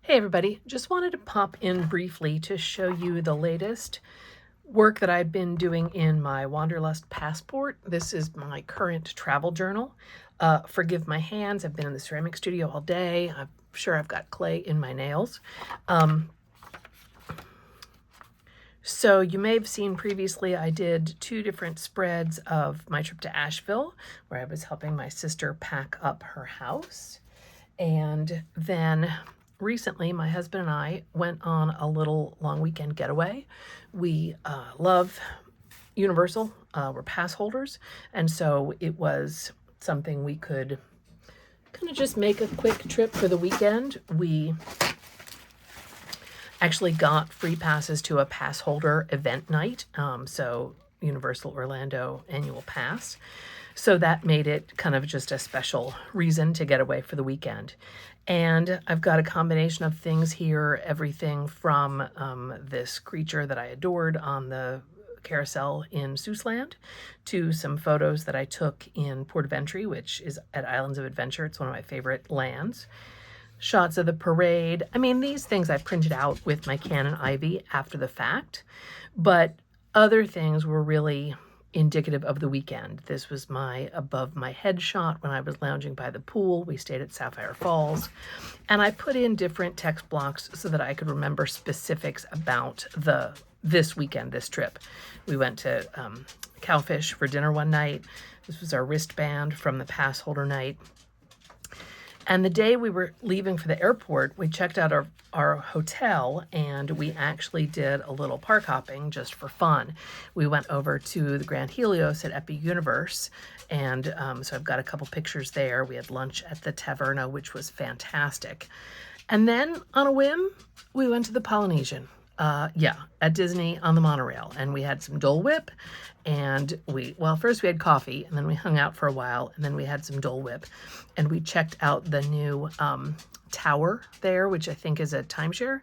Hey everybody, just wanted to pop in briefly to show you the latest work that I've been doing in my Wanderlust passport. This is my current travel journal. Forgive my hands, I've been in the ceramic studio all day. I'm sure I've got clay in my nails. So you may have seen previously I did 2 different spreads of my trip to Asheville, where I was helping my sister pack up her house. And then recently, my husband and I went on a little long weekend getaway. We love Universal. We're pass holders. And so it was something we could kind of just make a quick trip for the weekend. We actually got free passes to a pass holder event night. So Universal Orlando annual pass. So that made it kind of just a special reason to get away for the weekend. And I've got a combination of things here, everything from this creature that I adored on the carousel in Seussland to some photos that I took in Port of Entry, which is at Islands of Adventure. It's one of my favorite lands. Shots of the parade. I mean, these things I printed out with my Canon Ivy after the fact, but other things were really indicative of the weekend. This was my above my head shot when I was lounging by the pool. We stayed at Sapphire Falls, and I put in different text blocks so that I could remember specifics about this weekend, this trip. We went to Cowfish for dinner one night. This was our wristband from the pass holder night. And the day we were leaving for the airport, we checked out our hotel, and we actually did a little park hopping just for fun. We went over to the Grand Helios at Epic Universe, and so I've got a couple pictures there. We had lunch at the Taverna, which was fantastic. And then, on a whim, we went to the Polynesian. At Disney on the monorail, and we had some Dole Whip, and first we had coffee, and then we hung out for a while, and then we had some Dole Whip, and we checked out the new tower there, which I think is a timeshare,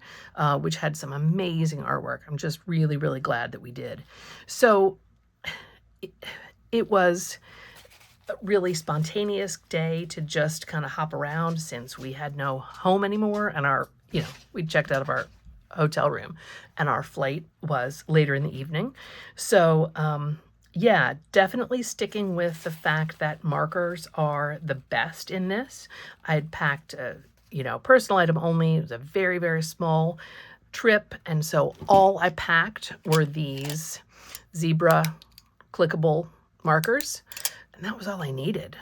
which had some amazing artwork. I'm just really, really glad that we did. So it was a really spontaneous day to just kind of hop around since we had no home anymore, and we checked out of our hotel room, and our flight was later in the evening. So definitely sticking with the fact that markers are the best in this. I had packed a personal item only. It was a very, very small trip, and so all I packed were these zebra clickable markers. And that was all I needed.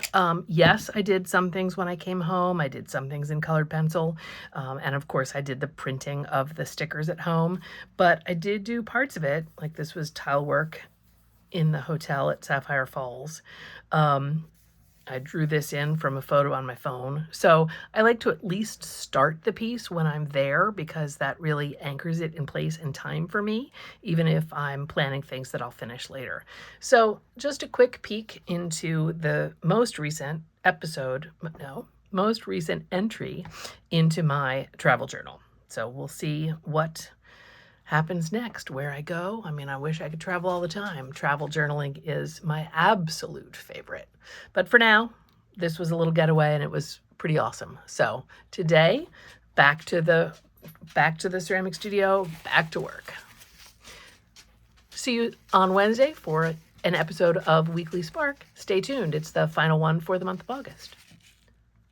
Yes, I did some things when I came home. I did some things in colored pencil. And of course, I did the printing of the stickers at home. But I did do parts of it. Like this was tile work in the hotel at Sapphire Falls. I drew this in from a photo on my phone. So I like to at least start the piece when I'm there, because that really anchors it in place and time for me, even if I'm planning things that I'll finish later. So just a quick peek into the most recent entry into my travel journal. So we'll see what happens next, where I go. I mean, I wish I could travel all the time. Travel journaling is my absolute favorite. But for now, this was a little getaway, and it was pretty awesome. So today, back to the ceramic studio, back to work. See you on Wednesday for an episode of Weekly Spark. Stay tuned. It's the final one for the month of August.